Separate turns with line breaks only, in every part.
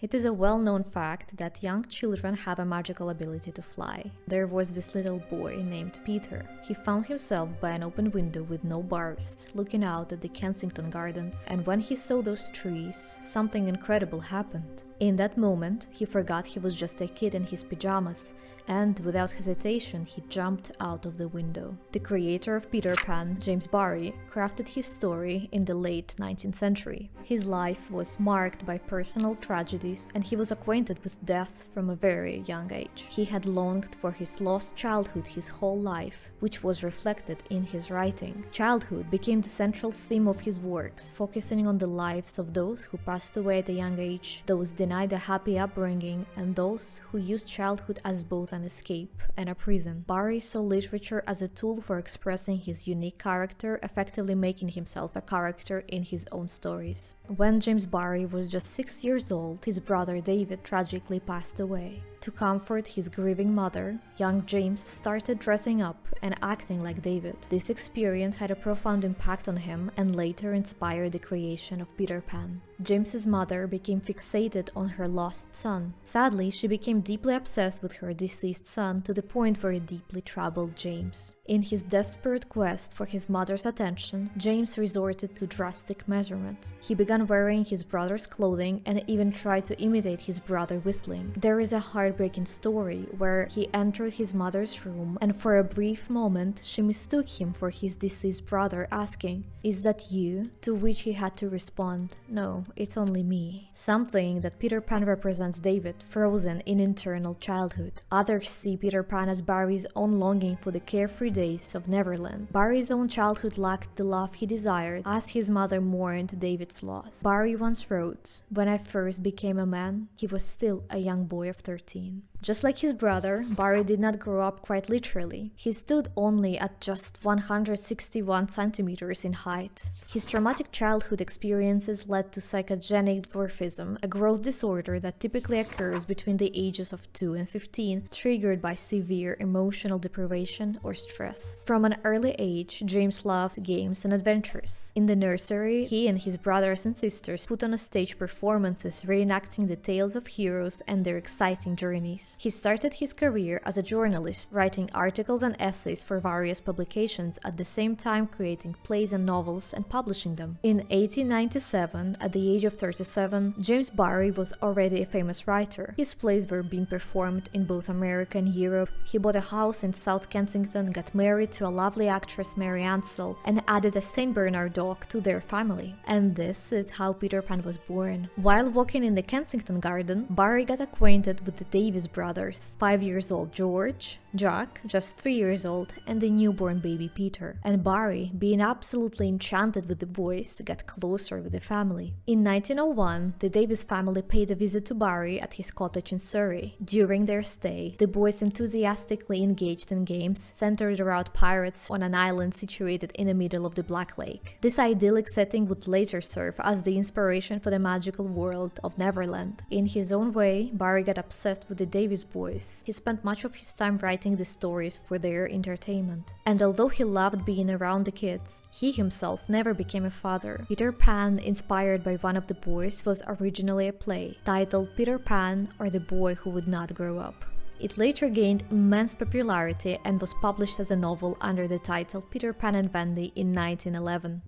It is a well-known fact that young children have a magical ability to fly. There was this little boy named Peter. He found himself by an open window with no bars, looking out at the Kensington Gardens, and when he saw those trees, something incredible happened. In that moment, he forgot he was just a kid in his pajamas, and without hesitation, he jumped out of the window. The creator of Peter Pan, James Barrie, crafted his story in the late 19th century. His life was marked by personal tragedies, and he was acquainted with death from a very young age. He had longed for his lost childhood his whole life, which was reflected in his writing. Childhood became the central theme of his works, focusing on the lives of those who passed away at a young age, those denied a happy upbringing, and those who used childhood as both an escape and a prison. Barrie saw literature as a tool for expressing his unique character, effectively making himself a character in his own stories. When James Barrie was just 6 years old, his brother David tragically passed away. To comfort his grieving mother, young James started dressing up and acting like David. This experience had a profound impact on him and later inspired the creation of Peter Pan. James's mother became fixated on her lost son. Sadly, she became deeply obsessed with her deceased son to the point where it deeply troubled James. In his desperate quest for his mother's attention, James resorted to drastic measurements. He began wearing his brother's clothing and even tried to imitate his brother whistling. There is a heartbreaking story where he entered his mother's room and for a brief moment she mistook him for his deceased brother, asking, "Is that you?" To which he had to respond, "No, it's only me." Something that Peter Pan represents David, frozen in eternal childhood. Others see Peter Pan as Barrie's own longing for the carefree days of Neverland. Barrie's own childhood lacked the love he desired, as his mother mourned David's loss. Barrie once wrote, "When I first became a man, he was still a young boy of 13. Just like his brother, Barrie did not grow up quite literally. He stood only at just 161 centimeters in height. His traumatic childhood experiences led to psychogenic dwarfism, a growth disorder that typically occurs between the ages of 2 and 15, triggered by severe emotional deprivation or stress. From an early age, James loved games and adventures. In the nursery, he and his brothers and sisters put on a stage performances reenacting the tales of heroes and their exciting journeys. He started his career as a journalist, writing articles and essays for various publications, at the same time creating plays and novels and publishing them. In 1897, at the age of 37, James Barrie was already a famous writer. His plays were being performed in both America and Europe. He bought a house in South Kensington, got married to a lovely actress Mary Ansell, and added a St. Bernard dog to their family. And this is how Peter Pan was born. While walking in the Kensington Garden, Barrie got acquainted with the Davis brothers, 5-year-old George, Jack, just 3 years old, and the newborn baby Peter. And Barrie, being absolutely enchanted with the boys, got closer with the family. In 1901, the Davis family paid a visit to Barrie at his cottage in Surrey. During their stay, the boys enthusiastically engaged in games centered around pirates on an island situated in the middle of the Black Lake. This idyllic setting would later serve as the inspiration for the magical world of Neverland. In his own way, Barrie got obsessed with the Davis boys. He spent much of his time writing the stories for their entertainment. And although he loved being around the kids, he himself never became a father. Peter Pan, inspired by one of the boys, was originally a play titled Peter Pan, or the Boy Who Would Not Grow Up. It later gained immense popularity and was published as a novel under the title Peter Pan and Wendy in 1911.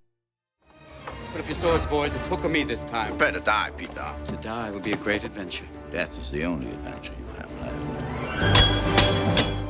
Put up your swords, boys. It's hook or me this time.
Better die, Peter.
To die would be a great adventure.
Death is the only adventure you have left.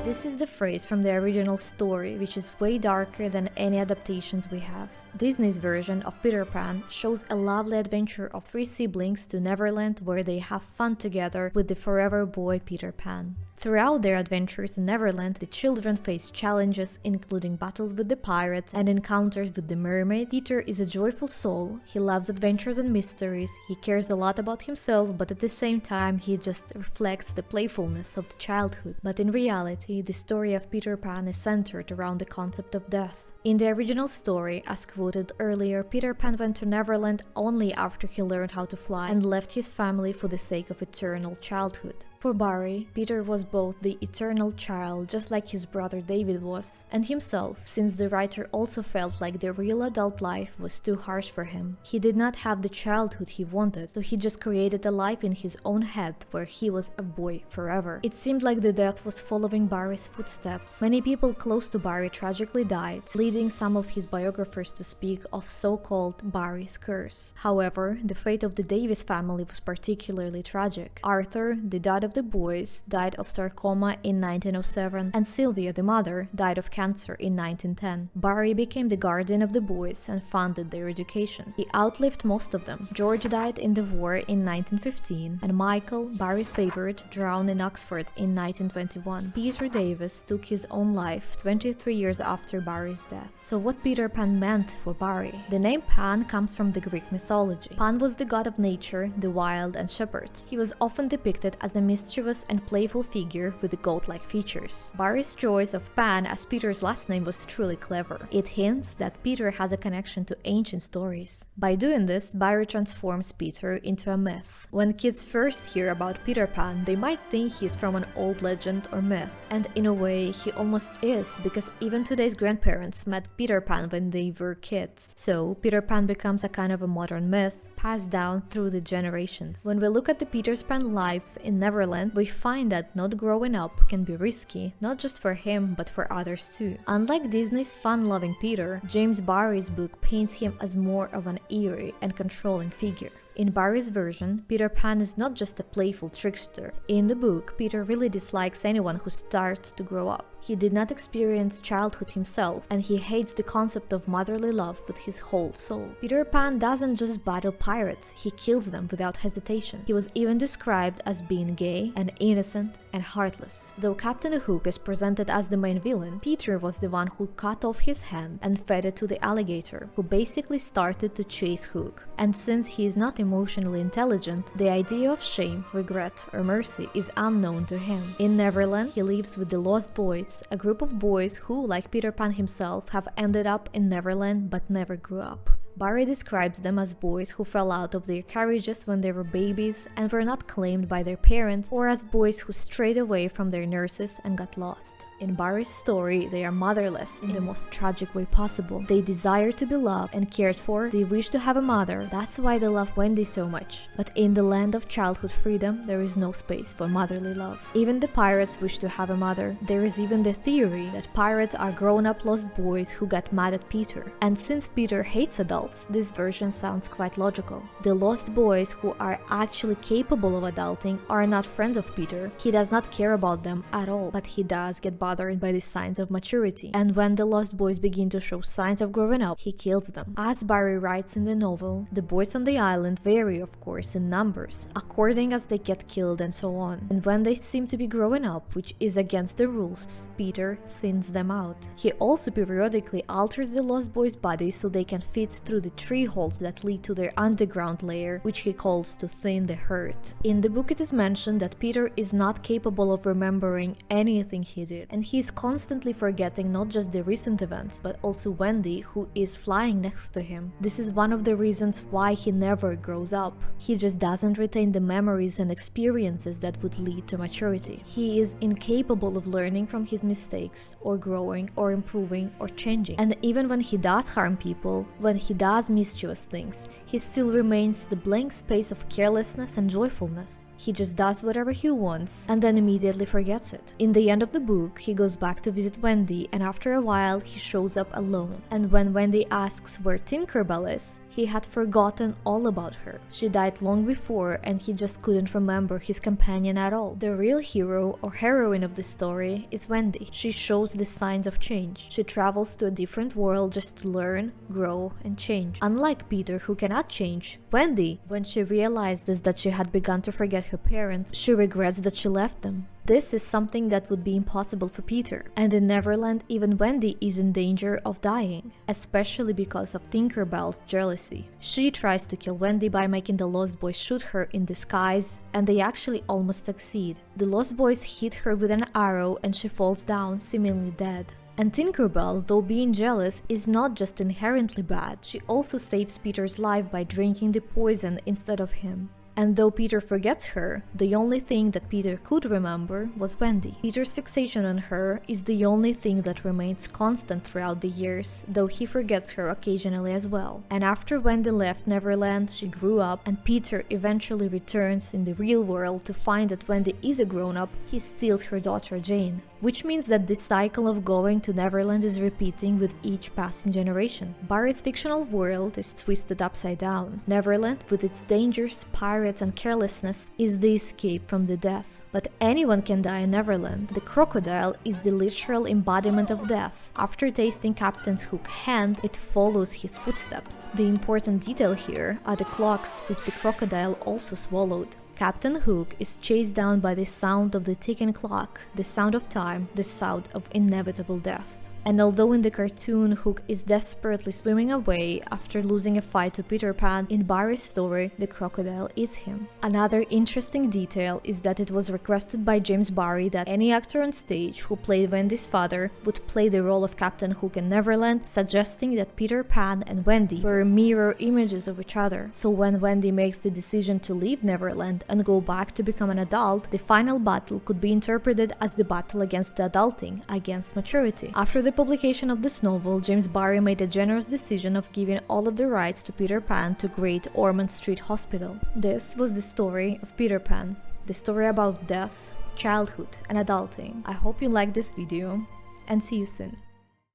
This is the phrase from the original story, which is way darker than any adaptations we have. Disney's version of Peter Pan shows a lovely adventure of 3 siblings to Neverland where they have fun together with the forever boy Peter Pan. Throughout their adventures in Neverland, the children face challenges including battles with the pirates and encounters with the mermaid. Peter is a joyful soul, he loves adventures and mysteries, he cares a lot about himself, but at the same time he just reflects the playfulness of the childhood. But in reality, the story of Peter Pan is centered around the concept of death. In the original story, as quoted earlier, Peter Pan went to Neverland only after he learned how to fly and left his family for the sake of eternal childhood. For Barry, Peter was both the eternal child, just like his brother David was, and himself, since the writer also felt like the real adult life was too harsh for him. He did not have the childhood he wanted, so he just created a life in his own head where he was a boy forever. It seemed like the death was following Barry's footsteps. Many people close to Barry tragically died, leading some of his biographers to speak of so-called Barry's curse. However, the fate of the Davis family was particularly tragic. Arthur, the dad of the boys, died of sarcoma in 1907, and Sylvia, the mother, died of cancer in 1910. Barry became the guardian of the boys and funded their education. He outlived most of them. George died in the war in 1915, and Michael, Barry's favorite, drowned in Oxford in 1921. Peter Davis took his own life 23 years after Barry's death. So what Peter Pan meant for Barry? The name Pan comes from the Greek mythology. Pan was the god of nature, the wild, and shepherds. He was often depicted as a mischievous and playful figure with goat-like features. Barry's choice of Pan as Peter's last name was truly clever. It hints that Peter has a connection to ancient stories. By doing this, Barry transforms Peter into a myth. When kids first hear about Peter Pan, they might think he's from an old legend or myth. And in a way, he almost is, because even today's grandparents met Peter Pan when they were kids. So, Peter Pan becomes a kind of a modern myth, passed down through the generations. When we look at the Peter Pan life in Neverland, we find that not growing up can be risky, not just for him, but for others too. Unlike Disney's fun-loving Peter, James Barrie's book paints him as more of an eerie and controlling figure. In Barrie's version, Peter Pan is not just a playful trickster. In the book, Peter really dislikes anyone who starts to grow up. He did not experience childhood himself, and he hates the concept of motherly love with his whole soul. Peter Pan doesn't just battle pirates, he kills them without hesitation. He was even described as being gay and innocent and heartless. Though Captain Hook is presented as the main villain, Peter was the one who cut off his hand and fed it to the alligator, who basically started to chase Hook. And since he is not emotionally intelligent, the idea of shame, regret, or mercy is unknown to him. In Neverland, he lives with the Lost Boys, a group of boys who, like Peter Pan himself, have ended up in Neverland but never grew up. Barrie describes them as boys who fell out of their carriages when they were babies and were not claimed by their parents, or as boys who strayed away from their nurses and got lost. In Barrie's story, they are motherless in the most tragic way possible. They desire to be loved and cared for, they wish to have a mother, that's why they love Wendy so much. But in the land of childhood freedom, there is no space for motherly love. Even the pirates wish to have a mother. There is even the theory that pirates are grown-up lost boys who got mad at Peter. And since Peter hates adults, this version sounds quite logical. The lost boys who are actually capable of adulting are not friends of Peter. He does not care about them at all, but he does get bothered by the signs of maturity. And when the lost boys begin to show signs of growing up, he kills them. As Barrie writes in the novel, the boys on the island vary, of course, in numbers, according as they get killed and so on. And when they seem to be growing up, which is against the rules, Peter thins them out. He also periodically alters the lost boys' bodies so they can fit through the tree holes that lead to their underground lair, which he calls to thin the herd. In the book it is mentioned that Peter is not capable of remembering anything he did, and he is constantly forgetting not just the recent events, but also Wendy, who is flying next to him. This is one of the reasons why he never grows up. He just doesn't retain the memories and experiences that would lead to maturity. He is incapable of learning from his mistakes, or growing, or improving, or changing. And even when he does harm people, when he does mischievous things, he still remains the blank space of carelessness and joyfulness. He just does whatever he wants and then immediately forgets it. In the end of the book, he goes back to visit Wendy, and after a while he shows up alone. And when Wendy asks where Tinkerbell is, he had forgotten all about her. She died long before and he just couldn't remember his companion at all. The real hero or heroine of the story is Wendy. She shows the signs of change. She travels to a different world just to learn, grow, and change. Unlike Peter, who cannot change, Wendy, when she realizes that she had begun to forget her parents, she regrets that she left them. This is something that would be impossible for Peter, and in Neverland even Wendy is in danger of dying, especially because of Tinkerbell's jealousy. She tries to kill Wendy by making the Lost Boys shoot her in disguise, and they actually almost succeed. The Lost Boys hit her with an arrow and she falls down, seemingly dead. And Tinkerbell, though being jealous, is not just inherently bad, she also saves Peter's life by drinking the poison instead of him. And though Peter forgets her, the only thing that Peter could remember was Wendy. Peter's fixation on her is the only thing that remains constant throughout the years, though he forgets her occasionally as well. And after Wendy left Neverland, she grew up, and Peter eventually returns in the real world to find that Wendy is a grown-up. He steals her daughter Jane. Which means that this cycle of going to Neverland is repeating with each passing generation. Barry's fictional world is twisted upside down. Neverland, with its dangers, pirates and carelessness, is the escape from the death. But anyone can die in Neverland. The crocodile is the literal embodiment of death. After tasting Captain Hook's hand, it follows his footsteps. The important detail here are the clocks which the crocodile also swallowed. Captain Hook is chased down by the sound of the ticking clock, the sound of time, the sound of inevitable death. And although in the cartoon Hook is desperately swimming away after losing a fight to Peter Pan, in Barry's story the crocodile is him. Another interesting detail is that it was requested by James Barry that any actor on stage who played Wendy's father would play the role of Captain Hook in Neverland, suggesting that Peter Pan and Wendy were mirror images of each other. So when Wendy makes the decision to leave Neverland and go back to become an adult, the final battle could be interpreted as the battle against the adulting, against maturity. After the publication of this novel, James Barry made a generous decision of giving all of the rights to Peter Pan to Great Ormond Street Hospital. This was the story of Peter Pan, the story about death, childhood, and adulting. I hope you liked this video, and see you soon.